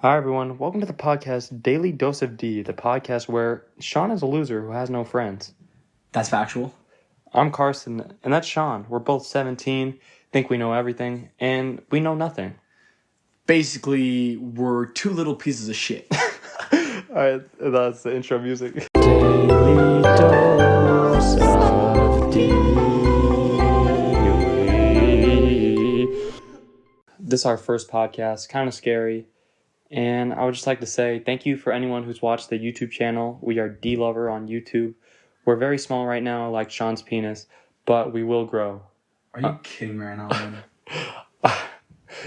Hi, everyone. Welcome to the podcast Daily Dose of D, the podcast where Sean is a loser who has no friends. That's factual. I'm Carson, and that's Sean. We're both 17, think we know everything, and we know nothing. Basically, we're two little pieces of shit. All right, that's the intro music. Daily Dose of D. This is our first podcast, kind of scary. And I would just like to say thank you for anyone who's watched the YouTube channel. We are D-Lover on YouTube. We're very small right now, like Sean's penis, but we will grow. Are you kidding me right now, man?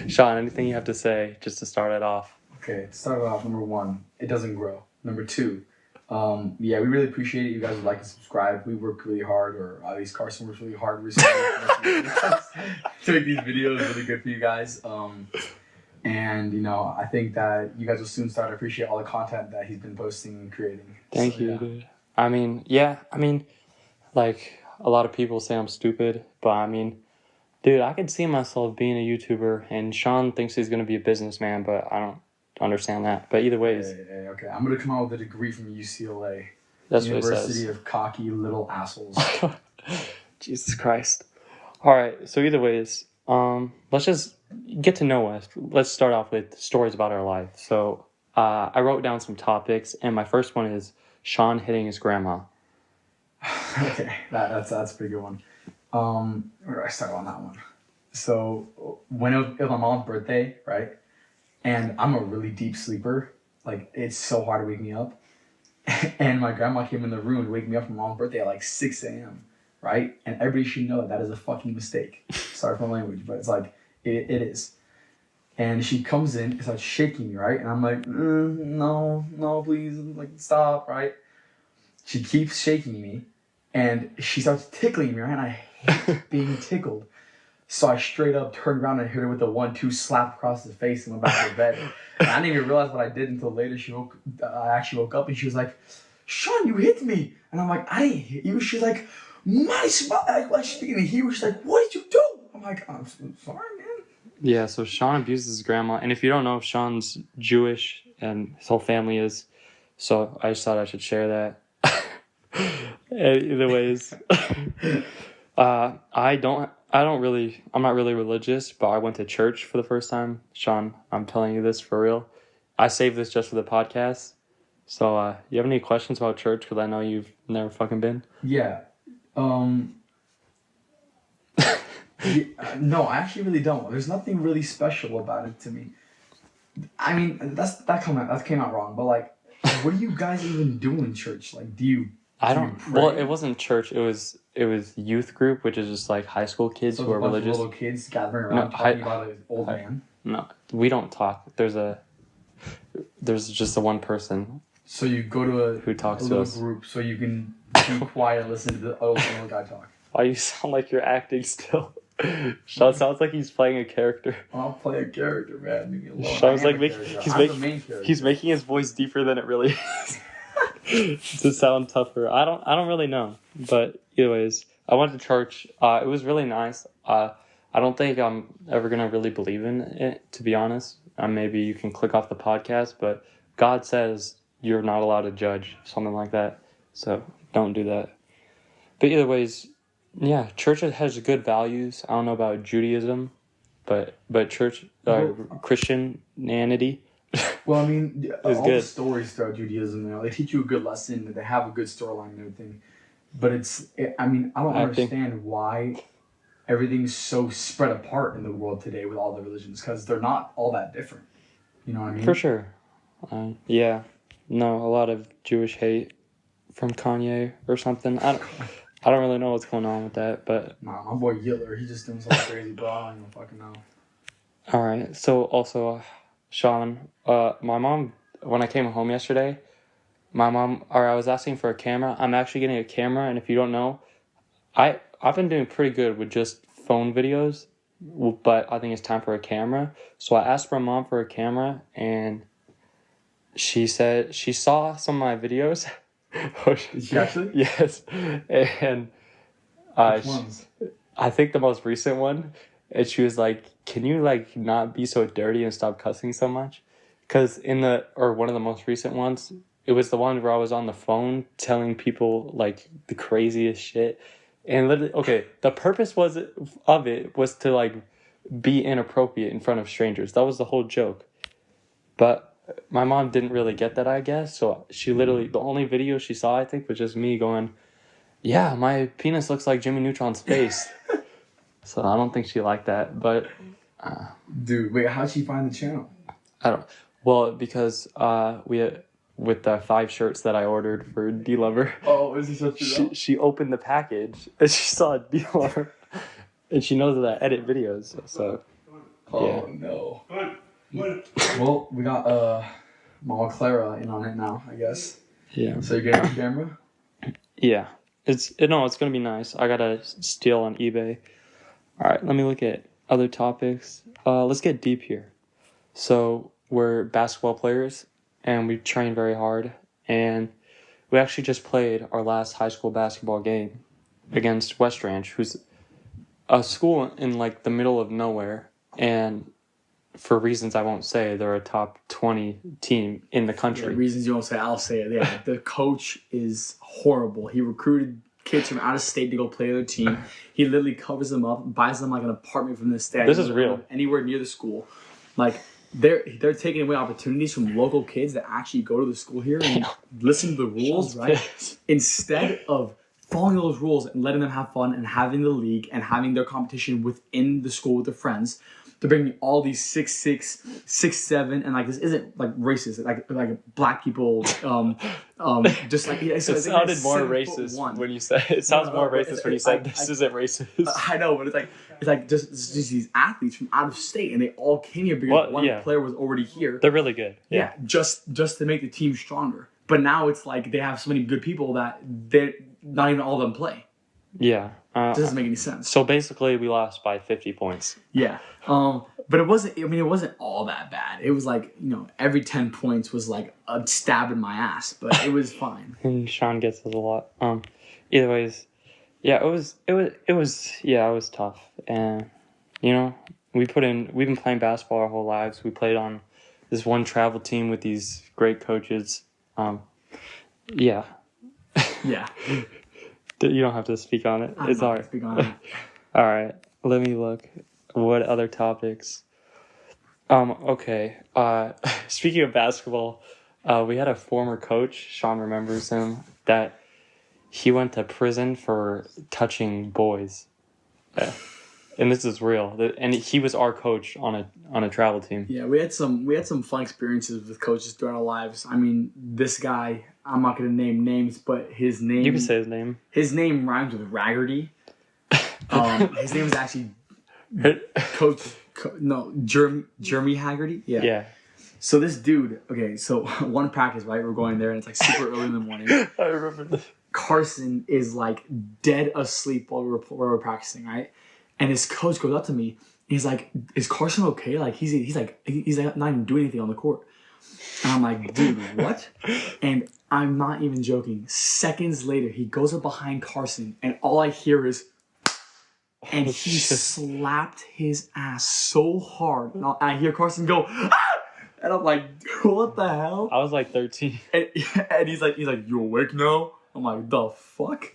Sean, anything you have to say just to start it off? Okay, to start it off, number one, it doesn't grow. Number two, we really appreciate it. You guys would like and subscribe. We work really hard, or at least Carson works really hard recently to make these videos really good for you guys. And, I think that you guys will soon start to appreciate all the content that he's been posting and creating. Thank you, dude. I mean, like, a lot of people say I'm stupid, but dude, I could see myself being a YouTuber, and Sean thinks he's going to be a businessman, but I don't understand that. But either ways. Hey, okay. I'm going to come out with a degree from UCLA. That's University of Cocky Little Assholes. Jesus Christ. All right, so either ways, let's just get to know us. Let's start off with stories about our life. So I wrote down some topics, and my first one is Sean hitting his grandma. Okay, that's a pretty good one. Where do I start on that one? So when it was my mom's birthday, right? And I'm a really deep sleeper. Like, it's so hard to wake me up. And my grandma came in the room to wake me up for mom's birthday at like 6 a.m., right? And everybody should know that is a fucking mistake. Sorry for the language, but it's like, it is. And she comes in and starts shaking me, right? And I'm like, no, please, like, stop, right? She keeps shaking me, and she starts tickling me, right? And I hate being tickled. So I straight up turned around and hit her with a 1-2 slap across the face and went back to bed. And I didn't even realize what I did until later. I actually woke up and she was like, "Sean, you hit me." And I'm like, "I didn't hit you." She's like, "My spot." Like, she's thinking he was like, "What did you do?" I'm like, "I'm sorry, man." Yeah, so Sean abuses his grandma. And if you don't know, Sean's Jewish and his whole family is. So I just thought I should share that. Either ways. I'm not really religious, but I went to church for the first time. Sean, I'm telling you this for real. I saved this just for the podcast. So, you have any questions about church? Because I know you've never fucking been. Yeah. No, I actually really don't. There's nothing really special about it to me. I mean, that came out wrong. But like, what do you guys even do in church? Like, do you? Well, it wasn't church. It was youth group, which is just like high school kids who are religious. Little kids gathering around talking about an old man. No, we don't talk. There's just the one person. So you go to who talks a to little us. Group so you can be quiet and listen to the old guy talk. Why you sound like you're acting still? Sean sounds like he's playing a character. I'll play a character, man. Leave me alone. Sean's like he's making his voice deeper than it really is to sound tougher. I don't really know, but anyways, I went to church. It was really nice. I don't think I'm ever gonna really believe in it, to be honest. Maybe you can click off the podcast, but God says you're not allowed to judge, something like that. So don't do that. But either ways, yeah, church has good values. I don't know about Judaism, but church, Christianity. Well, I mean, all good. the stories throughout Judaism, they teach you a good lesson. They have a good storyline and everything. But I don't understand why everything's so spread apart in the world today with all the religions, because they're not all that different. You know what I mean? For sure. Yeah. No, a lot of Jewish hate from Kanye or something. I don't really know what's going on with that, but... Nah, my boy Yiller, he's just doing something crazy, bro. I don't even fucking know. Alright, so also, Sean, my mom, when I came home yesterday, I was asking for a camera. I'm actually getting a camera, and if you don't know, I've been doing pretty good with just phone videos, but I think it's time for a camera. So I asked my mom for a camera, and she said she saw some of my videos. Did she actually? Yes. And which ones? I think the most recent one, and she was like, "Can you like not be so dirty and stop cussing so much?" because one of the most recent ones, it was the one where I was on the phone telling people like the craziest shit, and literally, okay, the purpose of it was to like be inappropriate in front of strangers. That was the whole joke, but my mom didn't really get that, I guess. So she literally, the only video she saw, I think, was just me going, "Yeah, my penis looks like Jimmy Neutron's face." So I don't think she liked that, but dude, wait, how'd she find the channel? I don't. Well, because with the 5 shirts that I ordered for D-Lover. Oh, is he such a she opened the package and she saw D-Lover, and she knows that I edit videos. So. Oh yeah. No. Well, we got Mama Clara in on it now, I guess. Yeah. So you're getting on camera? Yeah. It's gonna be nice. I got a steal on eBay. All right, let me look at other topics. Let's get deep here. So we're basketball players, and we train very hard. And we actually just played our last high school basketball game against West Ranch, who's a school in like the middle of nowhere. And for reasons I won't say, they're a top 20 team in the country. Yeah, reasons you won't say, I'll say it. Yeah, the coach is horrible. He recruited kids from out of state to go play their team. He literally covers them up, buys them like an apartment from the state. This is real. Anywhere near the school. Like, they're taking away opportunities from local kids that actually go to the school here and listen to the rules, right? Instead of following those rules and letting them have fun and having the league and having their competition within the school with their friends, they're bringing all these 6'6", 6'7", and like this isn't like racist, like black people, just like it sounded more racist when you said it. Sounds more racist when you said this isn't racist. I know, but it's like just these athletes from out of state, and they all came here because one player was already here. They're really good. Yeah, just to make the team stronger. But now it's like they have so many good people that they not even all of them play. Yeah. It doesn't make any sense. So basically, we lost by 50 points. Yeah. But it wasn't. I mean, it wasn't all that bad. It was like, every 10 points was like a stab in my ass, but it was fine. And Sean gets us a lot. Either ways, yeah, it was tough, and we've been playing basketball our whole lives. We played on this one travel team with these great coaches. Yeah. Yeah. You don't have to speak on it. It's all right. Speak on it. All right. Let me look. What other topics? Okay. Speaking of basketball, we had a former coach, Sean remembers him, that he went to prison for touching boys. And this is real. And he was our coach on a travel team. Yeah, we had some fun experiences with coaches throughout our lives. I mean, this guy, I'm not going to name names, but his name... You can say his name. His name rhymes with Raggerty. His name is actually Jeremy Haggerty. Yeah. So this dude, okay, so one practice, right? We're going there, and it's like super early in the morning. I remember this. Carson is like dead asleep while we're practicing, right? And his coach goes up to me. And he's like, "Is Carson okay?" Like he's like not even doing anything on the court. And I'm like, "Dude, what?" And I'm not even joking. Seconds later, he goes up behind Carson, and all I hear is, and he slapped his ass so hard. And I hear Carson go, "Ah!" And I'm like, "What the hell?" I was like 13. And he's like, "You awake now?" I'm like, "The fuck?"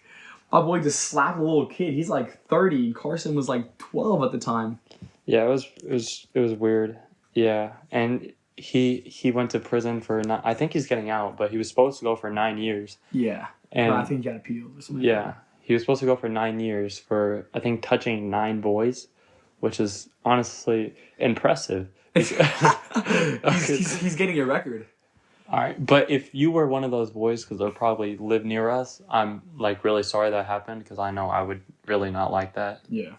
My boy just slapped a little kid. He's like 30, and Carson was like 12 at the time. Yeah, it was weird. Yeah, and he went to prison for I think he's getting out, but he was supposed to go for 9 years. Yeah, and I think he got appealed or something. Yeah, he was supposed to go for 9 years for I think touching 9 boys, which is honestly impressive. He's getting a record. All right, but if you were one of those boys, because they probably live near us, I'm like really sorry that happened, because I know I would really not like that. Yeah.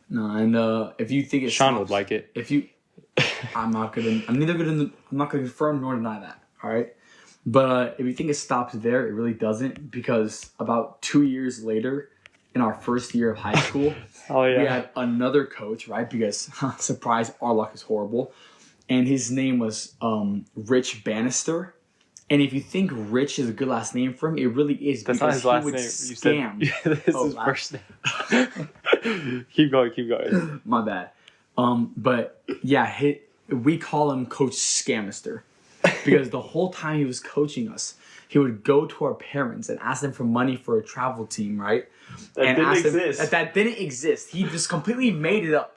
No, and if you think Sean would like it. If you, I'm not gonna confirm nor deny that. All right, but if you think it stops there, it really doesn't, because about 2 years later, in our first year of high school, we had another coach, right? Because surprise, our luck is horrible. And his name was Rich Bannister. And if you think Rich is a good last name for him, it really is. That's not his last name. Scam. You said this is his first name. Keep going. My bad. But yeah, we call him Coach Scamister because the whole time he was coaching us, he would go to our parents and ask them for money for a travel team, right? That didn't exist. That didn't exist. He just completely made it up.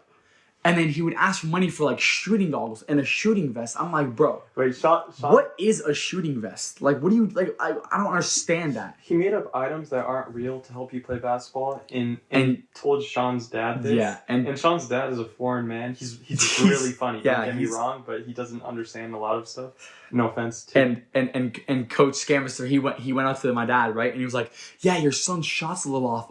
And then he would ask for money for like shooting goggles and a shooting vest. I'm like, bro, Wait, Sean, what is a shooting vest? Like, what do you like? I don't understand that. he made up items that aren't real to help you play basketball, and told Sean's dad this. Yeah, and Sean's dad is a foreign man. He's really funny. Yeah, Don't get me wrong, but he doesn't understand a lot of stuff. No offense to and Coach Scamister, he went out to my dad, right? And he was like, yeah, your son's shot's a little off.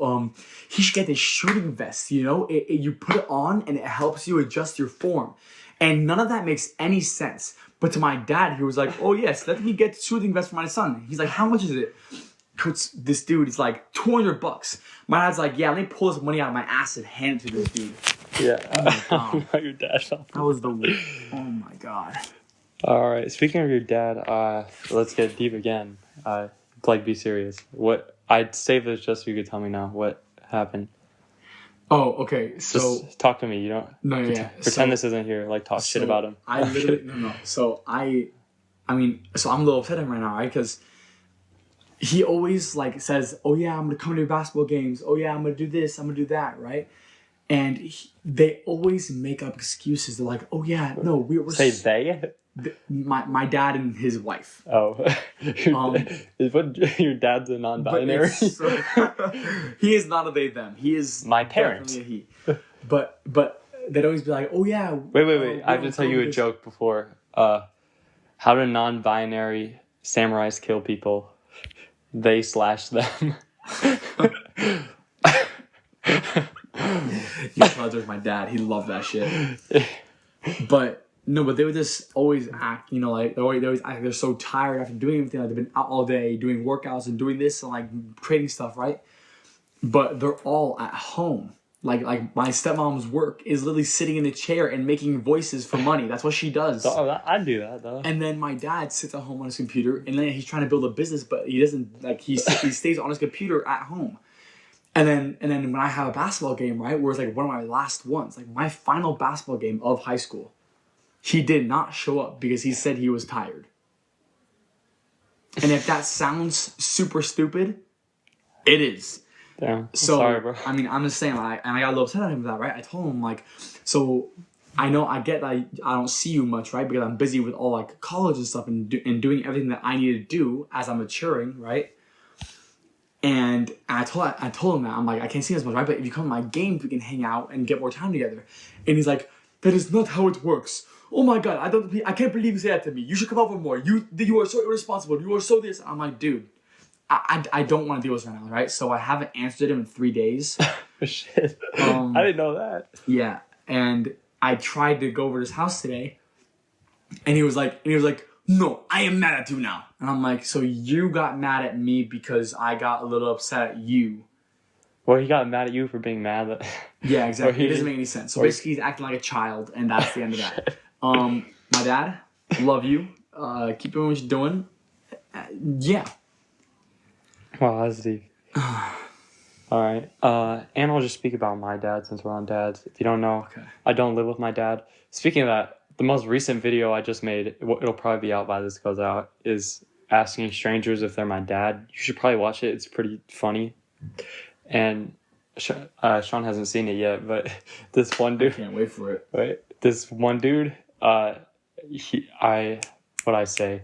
He should get this shooting vest, you know? You put it on and it helps you adjust your form. And none of that makes any sense. But to my dad, he was like, oh yes, let me get the shooting vest for my son. He's like, how much is it? Coach, this dude is like $200. My dad's like, yeah, let me pull this money out of my ass and hand it to this dude. Yeah. Oh your dad. That was the, oh my God. All right. Speaking of your dad, let's get deep again. Like, be serious. What I'd save this just so you could tell me now what happened. Oh, okay. So just talk to me. You don't. No, yeah. Pretend this isn't here. Like, talk shit about him. I literally no. So I mean, so I'm a little upset at him right now, right? Because he always like says, "Oh yeah, I'm gonna come to your basketball games. Oh yeah, I'm gonna do this. I'm gonna do that." Right? And they always make up excuses. They're like, "Oh yeah, no, we're say they." My dad and his wife. Oh, your dad's a non-binary. He is not a they them. He is my parents. Definitely a he. But they'd always be like, oh yeah. Wait. I have to tell you a joke before. How do non-binary samurais kill people? They slash them. You apologize, my dad. He loved that shit. But they would just always act, you know, like they always act like they're so tired after doing everything. Like they've been out all day doing workouts and doing this and like trading stuff, right? But they're all at home. Like my stepmom's work is literally sitting in the chair and making voices for money. That's what she does. Oh, I'd do that though. And then my dad sits at home on his computer, and then he's trying to build a business, but he doesn't. Like he stays on his computer at home. And then when I have a basketball game, right, where it's like one of my last ones, like my final basketball game of high school, he did not show up because he said he was tired. And if that sounds super stupid, it is. Damn. So, sorry, bro. I mean, I'm just saying, like, and I got a little upset at him for that, right? I told him, like, so I know I get that I don't see you much, right? Because I'm busy with all, like, college and stuff and doing everything that I need to do as I'm maturing, right? And I told him that. I'm like, I can't see you as much, right? But if you come to my games, we can hang out and get more time together. And he's like, that is not how it works. Oh my God, I can't believe you say that to me. You should come over more. You are so irresponsible. You are so this. I'm like, dude, I don't want to deal with this right now, right? So I haven't answered him in 3 days. Shit. I didn't know that. Yeah. And I tried to go over to his house today. And he was like, no, I am mad at you now. And I'm like, so you got mad at me because I got a little upset at you. Well, he got mad at you for being mad. Yeah, exactly. It doesn't make any sense. So basically, he's acting like a child, and that's the end of that. My dad, love you. Keep doing what you're doing. Yeah. Wow, that's deep. All right. And I'll just speak about my dad since we're on dads. If you don't know, okay. I don't live with my dad. Speaking of that, the most recent video I just made, it'll probably be out by this goes out, is asking strangers if they're my dad. You should probably watch it. It's pretty funny. And Sean hasn't seen it yet, but this one dude... I can't wait for it. Right? This one dude, what'd I say?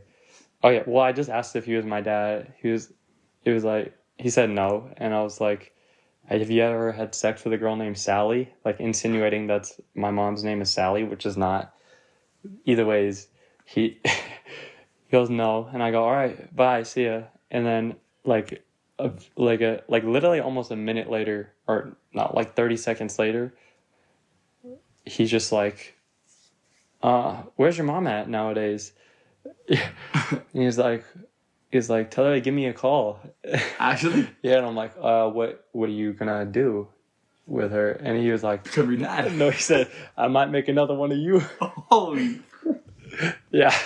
Oh yeah, well I just asked if he was my dad. He said no, and I was like, have you ever had sex with a girl named Sally? Like insinuating that's my mom's name is Sally, which is not. Either ways, he goes no, and I go, all right, bye, see ya. And then like literally almost a minute later, or not, like 30 seconds later, he's just like, where's your mom at nowadays? And he's like, tell her to give me a call. Actually? Yeah, and I'm like, what are you gonna do with her? And he was like, become your dad. No, he said, I might make another one of you. Holy. Yeah.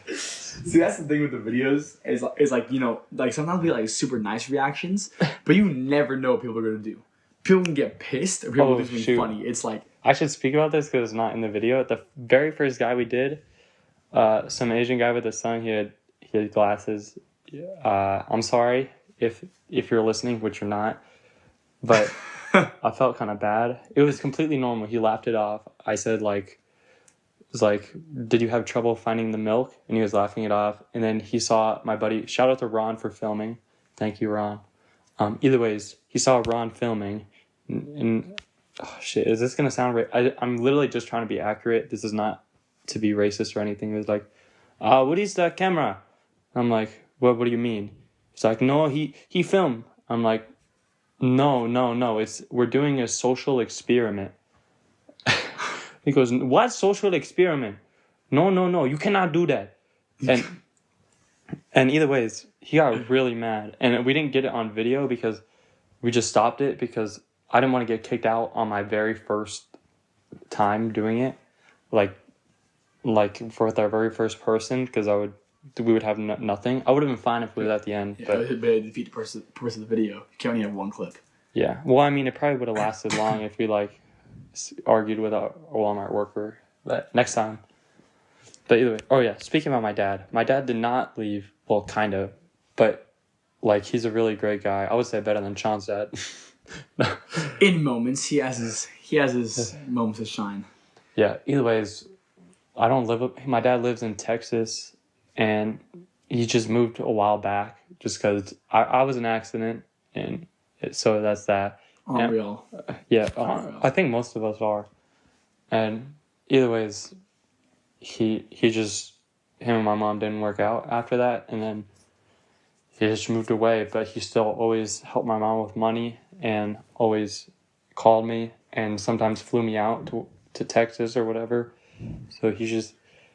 See, that's the thing with the videos is like, you know, like sometimes we like super nice reactions, but you never know what people are gonna do. People can get pissed or people do something funny. It's like I should speak about this because it's not in the video. The very first guy we did, some Asian guy with a son. He had glasses. I'm sorry if you're listening, which you're not, but I felt kind of bad. It was completely normal. He laughed it off. I said did you have trouble finding the milk? And he was laughing it off. And then he saw my buddy. Shout out to Ron for filming. Thank you, Ron. Either ways, he saw Ron filming, and oh shit, is this gonna sound I'm literally just trying to be accurate. This is not to be racist or anything. It was like, what is the camera? I'm like, what do you mean? He's like, no, he filmed. I'm like, no, we're doing a social experiment. He goes, what social experiment? No, you cannot do that. And either ways, he got really mad. And we didn't get it on video because we just stopped it because I didn't want to get kicked out on my very first time doing it. Like for the very first person, because we would have nothing. I would have been fine if it was at the end. Yeah, but it would defeat the purpose of the video. You can only have one clip. Yeah. Well, I mean, it probably would have lasted long if we argued with a Walmart worker. But next time. But either way. Oh yeah. Speaking about my dad did not leave. Well, kind of, but he's a really great guy. I would say better than Sean's dad. In moments, he has his moments of shine. Yeah. Either ways, I don't live up. My dad lives in Texas, and he just moved a while back just because I was an accident, and so that's that. Aren't we all? Yeah. I think most of us are. And either ways, him and my mom didn't work out after that, and then he just moved away, but he still always helped my mom with money and always called me and sometimes flew me out to Texas or whatever. So he's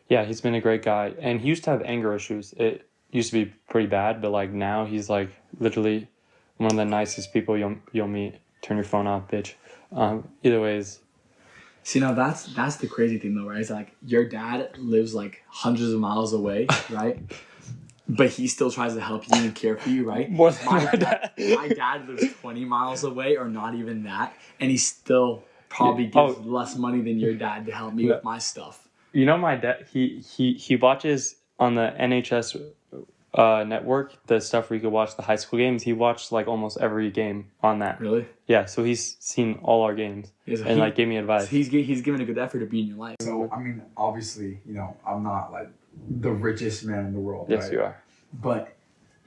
been a great guy. And he used to have anger issues. It used to be pretty bad, but now he's literally one of the nicest people you'll meet. Turn your phone off, bitch. Either ways. See, now that's the crazy thing though, right? It's your dad lives hundreds of miles away, right? But he still tries to help you and care for you, right? More than my dad. My dad lives 20 miles away or not even that, and he still probably gives less money than your dad to help me with my stuff. You know, my dad, he watches on the NHS network the stuff where you could watch the high school games. He watched almost every game on that. Really? Yeah, so he's seen all our games and gave me advice. So he's given a good effort to be in your life. So I mean, obviously, I'm not the richest man in the world. Yes, right? you are. But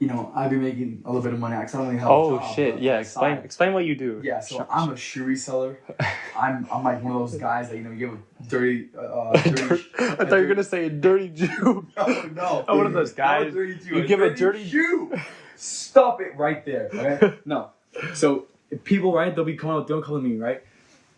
I've been making a little bit of money. I don't really have a job, shit! Yeah, explain what you do. Yeah, so I'm a shoe reseller. I'm one of those guys that you give a dirty. I thought you were gonna say a dirty Jew. No. I'm one of those guys. You give a dirty Jew. Stop it right there. Okay? No. So people, right? They'll be coming up, they'll come to me, right?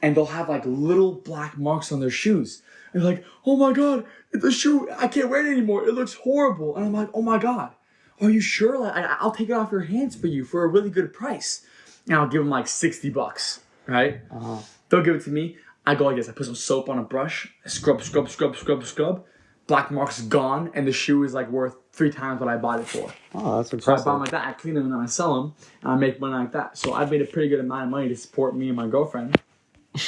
And they'll have little black marks on their shoes. And they're like, oh my god, the shoe, I can't wear it anymore. It looks horrible. And I'm like, oh my god, are you sure? I'll take it off your hands for you for a really good price. And I'll give them $60, right? Uh-huh. They'll give it to me. I go like this. I put some soap on a brush, scrub. Black marks gone, and the shoe is worth 3 times what I bought it for. Oh, that's So I impressive. buy them like that. I clean them and then I sell them, and I make money like that. So I've made a pretty good amount of money to support me and my girlfriend.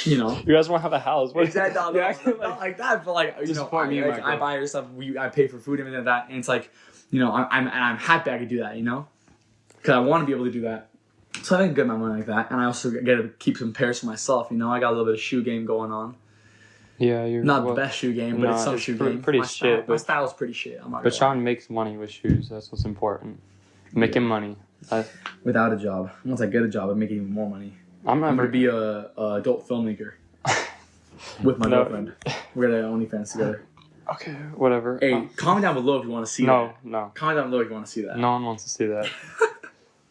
You guys want to have a house? Exactly. Not like that, but I buy her stuff. I pay for food and everything like that, and it's I'm happy I could do that, because I want to be able to do that. So I make a good amount of money like that, and I also get to keep some pairs for myself. I got a little bit of shoe game going on. Yeah, you're not the best shoe game, but it's some shoe game. Pretty shit. My style's pretty shit. But Sean makes money with shoes. That's what's important. Making money. Without a job. Once I get a job, I make even more money. I'm gonna be a adult filmmaker with my girlfriend. We're gonna OnlyFans together. Okay, whatever. Hey, comment down below if you want to see that. No. Comment down below if you want to see that. No one wants to see that.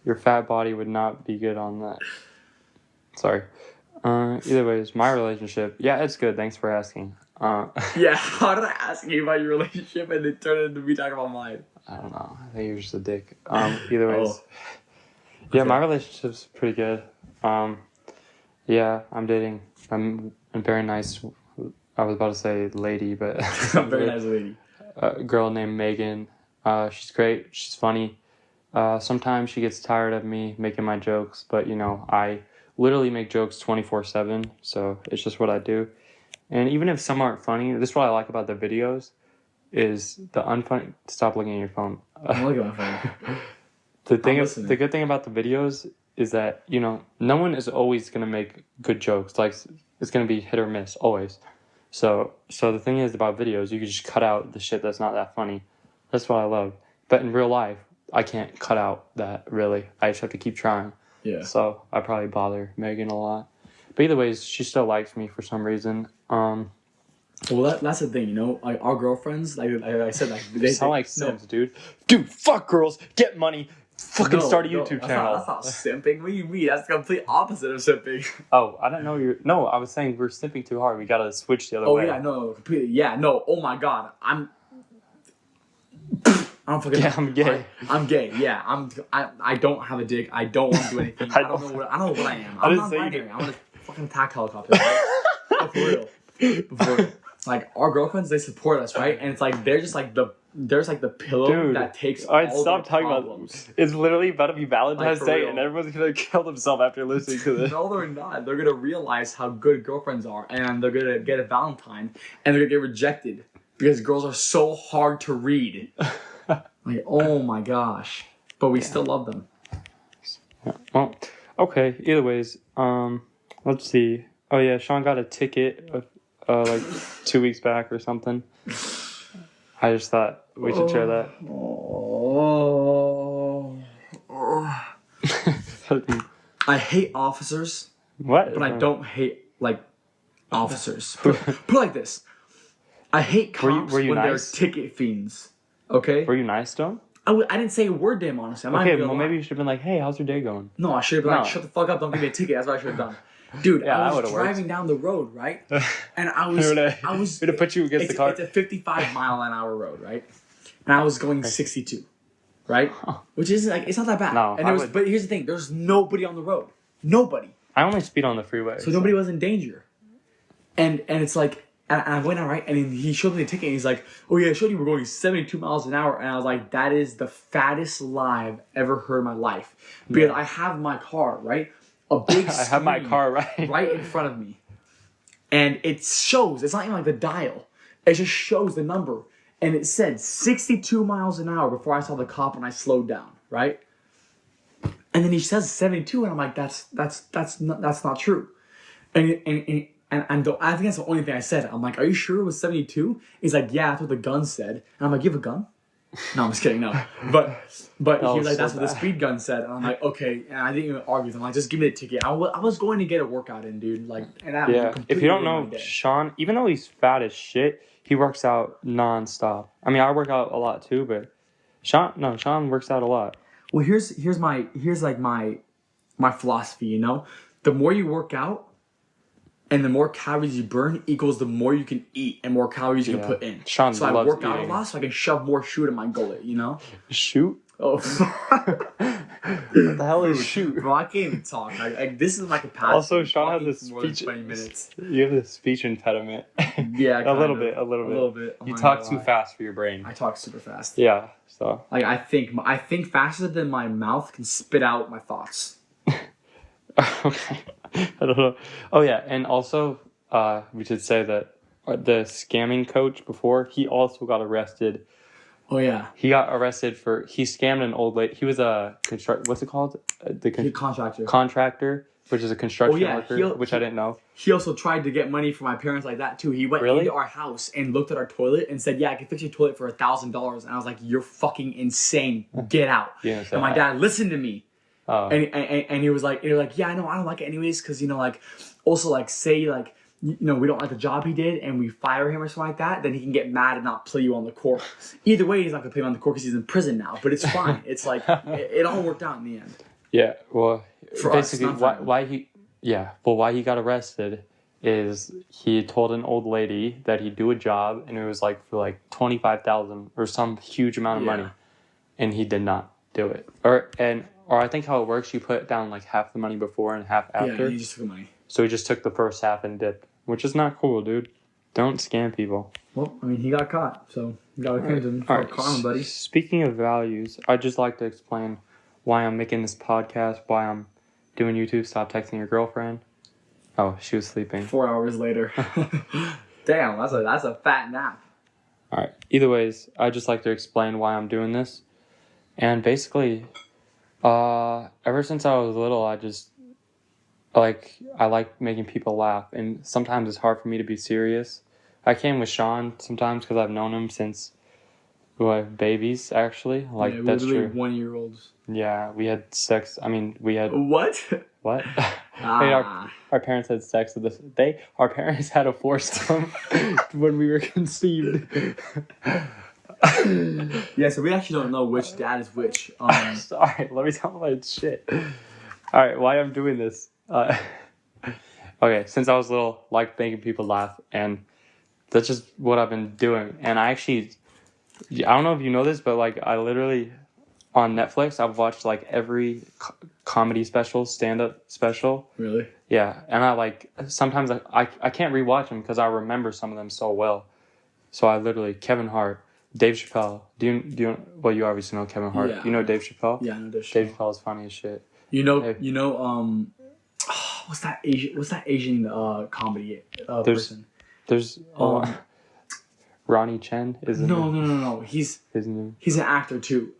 Your fat body would not be good on that. Sorry. Either ways, my relationship, yeah, it's good. Thanks for asking. Yeah, how did I ask you about your relationship and it turned into me talking about mine? I don't know. I think you're just a dick. Either ways. Yeah, my relationship's pretty good. Yeah, I'm dating. I'm a very nice. I was about to say lady, but a very nice lady. A girl named Megan. She's great. She's funny. Sometimes she gets tired of me making my jokes, but I literally make jokes 24/7, so it's just what I do. And even if some aren't funny, this is what I like about the videos, is the unfunny. Stop looking at your phone. I'm looking at my phone. The good thing about the videos is that, you know, no one is always gonna make good jokes. Like, it's gonna be hit or miss always. So the thing is about videos, you can just cut out the shit that's not that funny. That's what I love. But in real life, I can't cut out that, really. I just have to keep trying. Yeah. So I probably bother Megan a lot. But either ways, she still likes me for some reason. Well, that's the thing, you know. Like our girlfriends, like I said, like they sound like Sims, dude. Dude, fuck girls, get money, fucking start a YouTube channel. That's not simping. What do you mean? That's the complete opposite of simping. Oh, I didn't know you're. No, I was saying we're simping too hard. We gotta switch the other way. Oh yeah, no, completely. Yeah, no. Oh my god, I don't fucking. Yeah, I'm gay. I'm gay. Yeah, I don't have a dick. I don't want to do anything. I don't know what I am. I'm not binary. I'm gonna fucking attack helicopter. Right? For real. Like our girlfriends, they support us, right? And it's like they're just like there's like the pillow that takes all stop talking problems. about. It's literally about to be Valentine's Day, and everyone's gonna kill themselves after listening to this. No, they're not. They're gonna realize how good girlfriends are, and they're gonna get a Valentine, and they're gonna get rejected because girls are so hard to read. Like, oh my gosh! But we still love them. Yeah. Well, okay. Either ways, let's see. Oh yeah, Sean got a ticket like 2 weeks back or something. I just thought we should share that. I hate officers. What? But I don't hate like officers. Put it like this: I hate cops were you when nice? they're ticket fiends. Okay. Were you nice to him? I didn't say a word to him, honestly. Well, maybe you should have been like, "Hey, how's your day going?" No, I should have been like, "Shut the fuck up! Don't give me a ticket." That's what I should have done. Dude, yeah, I was driving down the road, right? And I was gonna put you against the car. It's a 55-mile-an-hour road, right? And I was going 62, right? Which isn't like it's not that bad. No, and but here's the thing: there's nobody on the road, nobody. I only speed on the freeway, so nobody was in danger. And it's like, and I went out, right? And he showed me the ticket, and he's like, "Oh yeah, I showed you we're going 72 miles an hour." And I was like, "That is the fattest lie I've ever heard in my life," because I have my car, right? A big I have my car right in front of me, and it shows. It's not even like the dial; it just shows the number, and it said 62 miles an hour before I saw the cop and I slowed down, right? And then he says 72, and I'm like, that's not true, and I think that's the only thing I said. I'm like, are you sure it was 72? He's like, yeah, that's what the gun said, and I'm like, you have a gun? No, I'm just kidding. No, but he was like, that's what the speed gun said. And I'm like, okay. And I didn't even argue with him. Like, just give me the ticket. I was going to get a workout in, dude. Like, and that if you don't know, Sean, even though he's fat as shit, he works out nonstop. I mean, I work out a lot too, but Sean works out a lot. Well, here's my philosophy. You know, the more you work out, and the more calories you burn equals the more you can eat and more calories you can put in. Sean so I work out a lot so I can shove more shoot in my gullet, you know? Shoot? Oh. What the hell is shoot? Bro, I can't even talk. This is my capacity. Also, Sean has a speech. 20 minutes. You have a speech impediment. Yeah, a little bit. Oh, you talk too fast for your brain. I talk super fast. Yeah, so. Like, I think faster than my mouth can spit out my thoughts. Okay. I don't know. Oh yeah, and also we should say that the scamming coach before, he also got arrested. Oh yeah. He got arrested he scammed an old lady. He was a what's it called? Contractor. Contractor, which is a construction worker, which I didn't know. He also tried to get money from my parents like that too. He went into our house and looked at our toilet and said, "Yeah, I can fix your toilet for $1,000." And I was like, "You're fucking insane. Get out." Yeah, and my dad listened to me. And he was like, yeah, I know, I don't like it anyways, because, you know, like, also, like, say, like, you know, we don't like the job he did, and we fire him or something like that, then he can get mad and not play you on the court. Either way, he's not going to play you on the court because he's in prison now, but it's fine. It's like, it all worked out in the end. Yeah, well, for basically, us, why he got arrested is he told an old lady that he'd do a job, and it was, like, for, like, $25,000 or some huge amount of money, and he did not do it. Or I think how it works, you put down like half the money before and half after. Yeah, he just took the money. So he just took the first half and dipped, which is not cool, dude. Don't scam people. Well, I mean, he got caught, so you got to accuse him for karma, buddy. Speaking of values, I'd just like to explain why I'm making this podcast, why I'm doing YouTube. Stop texting your girlfriend. Oh, she was sleeping. 4 hours later. Damn, that's a fat nap. All right. Either ways, I'd just like to explain why I'm doing this. And basically, ever since I was little, I like making people laugh, and sometimes it's hard for me to be serious. I came with Sean sometimes because I've known him since we were babies, actually. Like, yeah, that's true. 1-year-olds. Yeah, we had sex. I mean, we had What? what? Our parents had sex with this. Our parents had a foursome when we were conceived. Yeah, so we actually don't know which dad is which. Sorry, let me tell my shit. All right, why I'm doing this? Okay, since I was little, like making people laugh, and that's just what I've been doing. And I don't know if you know this, but like I literally on Netflix, I've watched like every comedy special, stand-up special. Really? Yeah, and sometimes I can't rewatch them because I remember some of them so well. So I literally Kevin Hart, Dave Chappelle. Do you well, you obviously know Kevin Hart. Yeah. You know Dave Chappelle? Yeah, I know Dave Chappelle. Dave Chappelle is funny as shit. What's that Asian comedy person? There's Ronnie Chen is No. He's an actor too.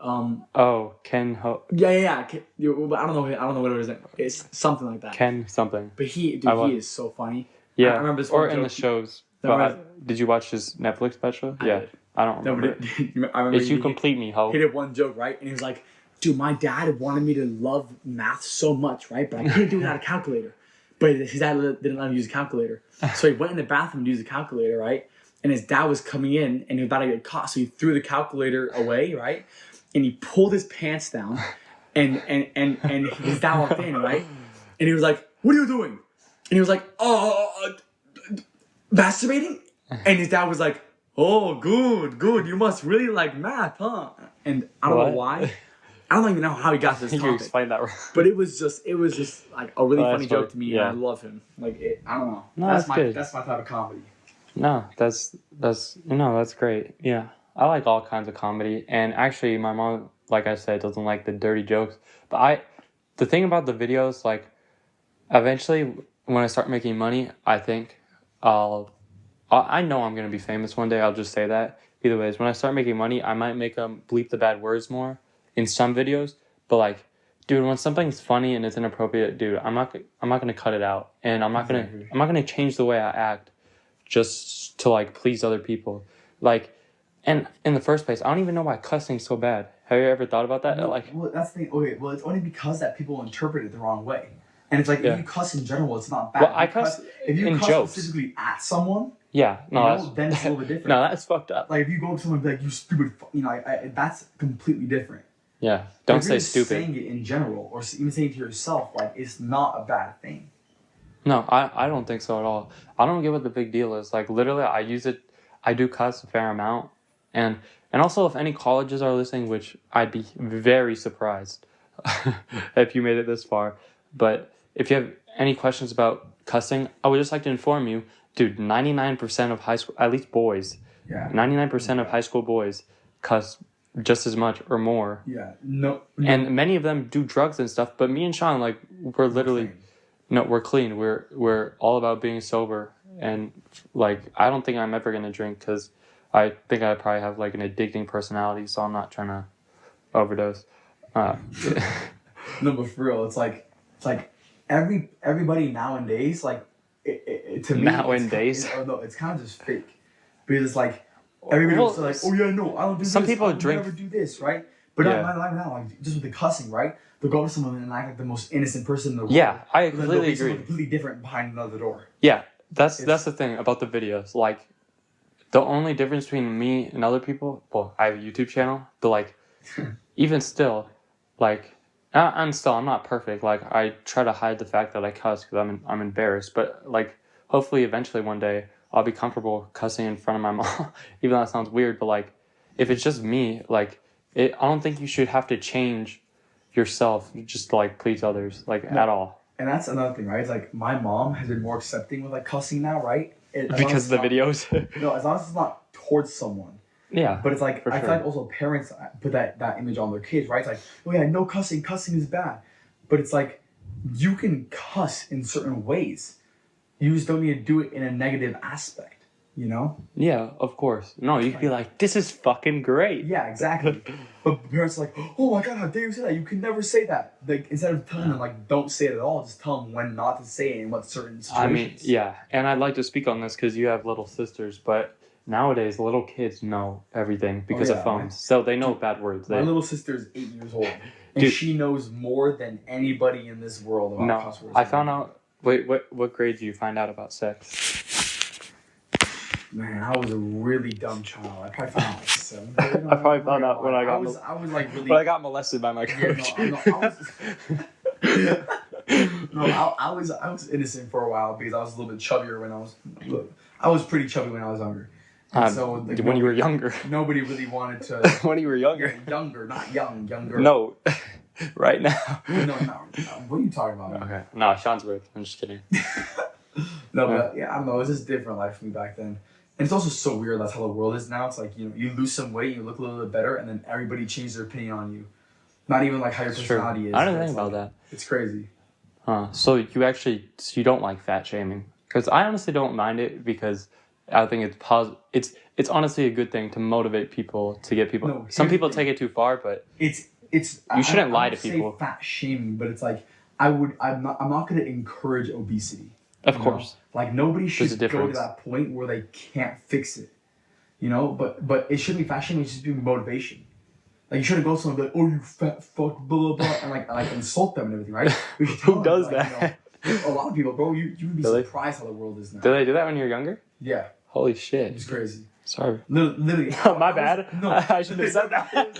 Ken Ho. Yeah. I don't know what it is. It's something like that. Ken something. But he is so funny. Yeah. I remember this or one in joke. the shows. Remember- Did you watch his Netflix special? I Yeah. did. I don't No, remember. but I remember It's You Complete Me, ho. he did one joke, right? And he was like, dude, my dad wanted me to love math so much, right? But I couldn't do it without a calculator. But his dad didn't let him use a calculator. So he went in the bathroom to use a calculator, right? And his dad was coming in and he was about to get caught. So he threw the calculator away, right? And he pulled his pants down and his dad walked in, right? And he was like, what are you doing? And he was like, masturbating? And his dad was like, oh, good. You must really like math, huh? And I don't know why. I don't even know how he got to this You topic. explained that wrong. But it was just like a really funny joke to me, yeah. and I love him. Like I don't know. No, that's good. That's my type of comedy. No, that's great. Yeah. I like all kinds of comedy. And actually my mom, like I said, doesn't like the dirty jokes. But the thing about the videos, like eventually when I start making money, I think I know I'm going to be famous one day. I'll just say that. Either ways, when I start making money, I might make them bleep the bad words more in some videos. But like, dude, when something's funny and it's inappropriate, dude, I'm not going to cut it out. And I'm not going to change the way I act just to like please other people. Like, and in the first place, I don't even know why cussing's so bad. Have you ever thought about that? Well, that's the thing. Okay, well, it's only because that people interpret it the wrong way. And it's like, if you cuss in general, it's not bad. Well, I cuss if you in cuss jokes. specifically at someone, yeah, no, then it's a little bit different. No, that's fucked up. Like, if you go up to someone and be like, you stupid, that's completely different. Yeah, don't if say you're stupid. Saying it in general, or even saying it to yourself, like, it's not a bad thing. No, I don't think so at all. I don't get what the big deal is. Like, literally, I do cuss a fair amount. And also, if any colleges are listening, which I'd be very surprised if you made it this far. But if you have any questions about cussing, I would just like to inform you, dude, 99% of high school, at least boys, 99% of high school boys cuss just as much or more. Yeah, no. And many of them do drugs and stuff. But me and Sean, like, we're literally... No, we're clean. We're all about being sober. And, like, I don't think I'm ever going to drink because I think I probably have, like, an addicting personality, so I'm not trying to overdose. No, but for real, it's like everybody nowadays, like, to me... Nowadays? It's kind of just fake. Because it's like, everybody's like, oh, yeah, no, I don't do this. Some people drink... I never do this, right? But not now, like, just with the cussing, right? They'll go up to someone and act like the most innocent person in the world. Yeah, I completely agree. Completely different behind another door. Yeah, that's the thing about the videos. Like, the only difference between me and other people, well, I have a YouTube channel, but like, even still, like, I'm not perfect. Like, I try to hide the fact that I cuss because I'm embarrassed. But like, hopefully, eventually, one day, I'll be comfortable cussing in front of my mom. Even though that sounds weird, but like, if it's just me, like, I don't think you should have to change yourself just to like please others, like, at all. And that's another thing, right? It's like my mom has been more accepting with like cussing now, right? Because of the videos. No, as long as it's not towards someone. Yeah. But it's like I feel like also parents put that image on their kids, right? It's like, oh yeah, no cussing is bad. But it's like you can cuss in certain ways. You just don't need to do it in a negative aspect, you know? Yeah, of course. No, you could be like, this is fucking great. Yeah, exactly. But parents are like, oh my god, how dare you say that? You can never say that. Like, instead of telling them, like, don't say it at all, just tell them when not to say it in what certain situations. I mean, yeah. And I'd like to speak on this because you have little sisters, but nowadays little kids know everything because of phones. So they know bad words. My little sister is 8 years old. And she knows more than anybody in this world about cuss words. I found out... Wait, what grade did you find out about sex? Man, I was a really dumb child. I probably found out like 7th grade. I probably found out when I got... I was like really... But I got molested by my coach. I was innocent for a while because I was a little bit chubbier when I was pretty chubby when I was younger. So when you were younger. Nobody really wanted to... When you were younger. Younger, not young, younger. No. Right now. No. What are you talking about? Okay. No, Sean's weird. I'm just kidding. No, but yeah, I don't know. It was just a different life for me back then. And it's also so weird. That's how the world is now. It's like, you know, you lose some weight, you look a little bit better, and then everybody changes their opinion on you. Not even like how your personality is. I didn't think about that. It's crazy. So you don't like fat shaming? Because I honestly don't mind it because I think it's positive. It's honestly a good thing to motivate people, to get people. No, some people take it too far, but it's you shouldn't lie to people. Say fat shaming, but it's like I'm not going to encourage obesity. Of course. Like nobody should go to that point where they can't fix it. You know, but it shouldn't be fat shaming. It should be motivation. Like you shouldn't go to someone and be like, "Oh, you fat fuck," blah blah blah, and like insult them and everything, right? Who does that? You know, a lot of people, bro. You would be surprised how the world is now. Did they do that when you were younger? Yeah. Holy shit. It's crazy. Sorry. Literally. My bad. No. I shouldn't have said that.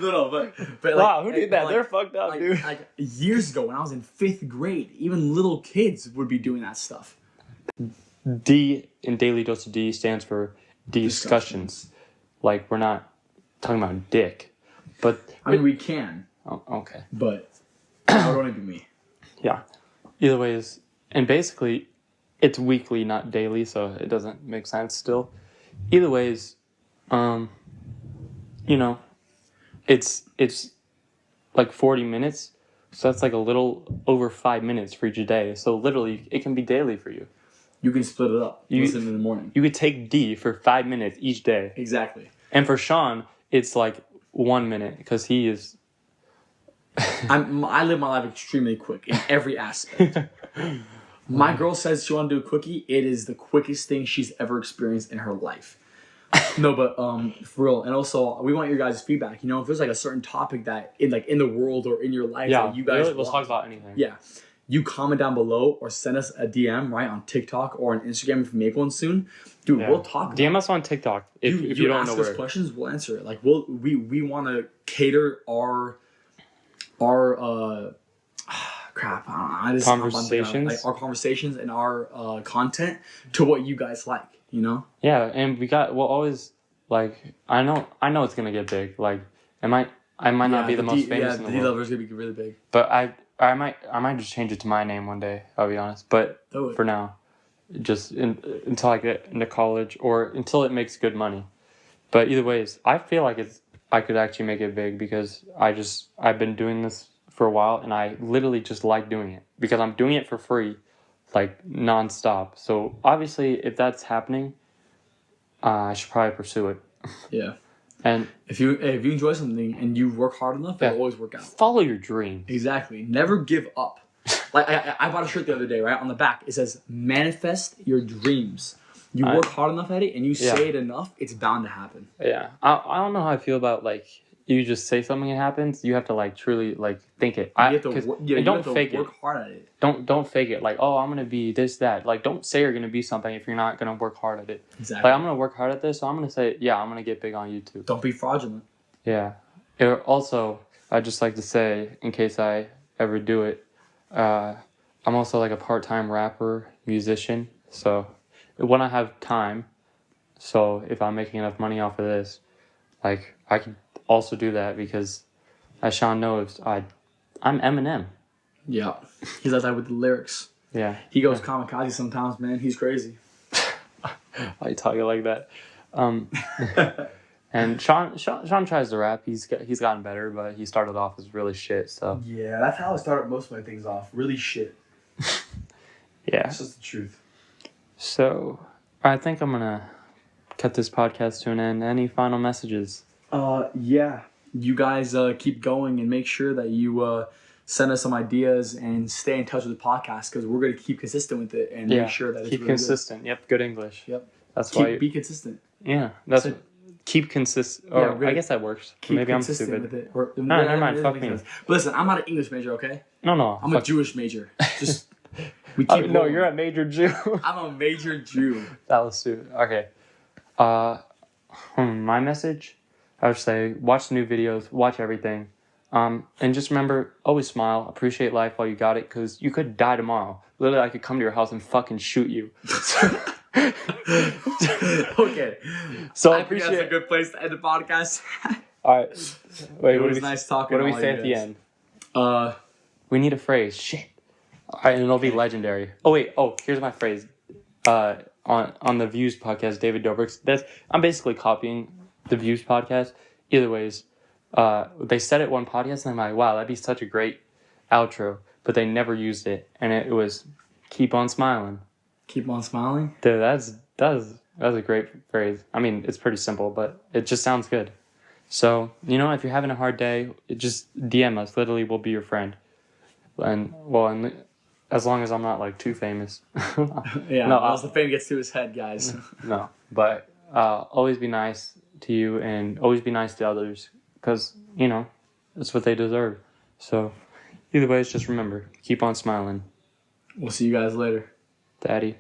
No, but wow, who did that? They're fucked up, dude. Like years ago when I was in 5th grade, even little kids would be doing that stuff. D in Daily Dose of D stands for discussions. Like, we're not talking about dick. But I mean, we can. Oh, okay. But that would only be me. Yeah. Either ways, and basically, it's weekly, not daily, so it doesn't make sense still. Either ways, you know, it's like 40 minutes, so that's like a little over 5 minutes for each day. So literally, it can be daily for you. You can split it up. Listen in the morning. You could take D for 5 minutes each day. Exactly. And for Sean, it's like 1 minute because he is. I live my life extremely quick in every aspect. My girl says she want to do a quickie. It is the quickest thing she's ever experienced in her life. No, but for real. And also, we want your guys' feedback. You know, if there's like a certain topic that in the world or in your life that you guys let's talk about anything. Yeah. You comment down below or send us a DM, right, on TikTok or on Instagram if we make one soon. Dude, we'll talk. DM us on TikTok if you don't know where. Ask us questions, we'll answer it. Like we want to cater our crap. I just conversations, like our conversations and our content to what you guys like. You know. Yeah, and we'll always like. I know it's gonna get big. Like, I might not be the most famous in the world. The D-Lover's gonna be really big. But I might just change it to my name one day. I'll be honest. But for now, just until I get into college or until it makes good money. But either ways, I feel like I could actually make it big because I've been doing this for a while and I literally just like doing it because I'm doing it for free, like nonstop. So obviously, if that's happening, I should probably pursue it. Yeah. And if you enjoy something and you work hard enough, it'll always work out. Follow your dreams. Exactly. Never give up. Like I bought a shirt the other day, right? On the back, it says, manifest your dreams. You work hard enough at it and you say it enough, it's bound to happen. Yeah. I don't know how I feel about, like, you just say something and it happens. You have to, like, truly, like, think it. You have to don't fake it. Work hard at it. Don't fake it. Like, oh, I'm going to be this, that. Like, don't say you're going to be something if you're not going to work hard at it. Exactly. Like, I'm going to work hard at this, so I'm going to say, yeah, I'm going to get big on YouTube. Don't be fraudulent. Yeah. Also, I'd just like to say, in case I ever do it, I'm also, like, a part-time rapper, musician. So, when I have time, so if I'm making enough money off of this, like, I could also do that because, as Sean knows, I'm Eminem. Yeah. He's that type with the lyrics. Yeah. He goes kamikaze sometimes, man. He's crazy. Why you talking like that? And Sean tries to rap. He's gotten better, but he started off as really shit. So yeah, that's how I started most of my things off. Really shit. Yeah. That's just the truth. So I think I'm gonna cut this podcast to an end. Any final messages? Yeah. You guys keep going and make sure that you send us some ideas and stay in touch with the podcast because we're going to keep consistent with it and make sure that it's keep really consistent. Yep, good English. Yep. That's good. why. Be consistent. Yeah, that's So- keep consistent. Yeah, Oh, really I guess that works. Keep Maybe I'm consistent stupid. with it. No, never mind. Fuck me. But listen, I'm not an English major, okay? No. I'm a Jewish major. Just we keep. Oh, no, rolling. you're a major Jew. I'm a major Jew. That was stupid. Okay. My message, I would say, watch the new videos, watch everything, and just remember, always smile, appreciate life while you got it, because you could die tomorrow. Literally, I could come to your house and fucking shoot you. Okay. So I think that's a good place to end the podcast. All right. Wait, It what was do we, nice talking. what do we to all say you at the guys. end? We need a phrase. Shit. All right, and it'll be legendary. Oh wait. Oh, here's my phrase. On the Views podcast, David Dobrik's. I'm basically copying the Views podcast. Either ways, they said it one podcast, and I'm like, wow, that'd be such a great outro. But they never used it, and it was keep on smiling. Keep on smiling. Dude, that's a great phrase. I mean, it's pretty simple, but it just sounds good. So, if you're having a hard day, just DM us. Literally, we'll be your friend. And as long as I'm not like too famous. Yeah. No, Once the fame gets to his head, guys. No, but always be nice to you and always be nice to others because, that's what they deserve. So, either way, just remember, keep on smiling. We'll see you guys later. Daddy.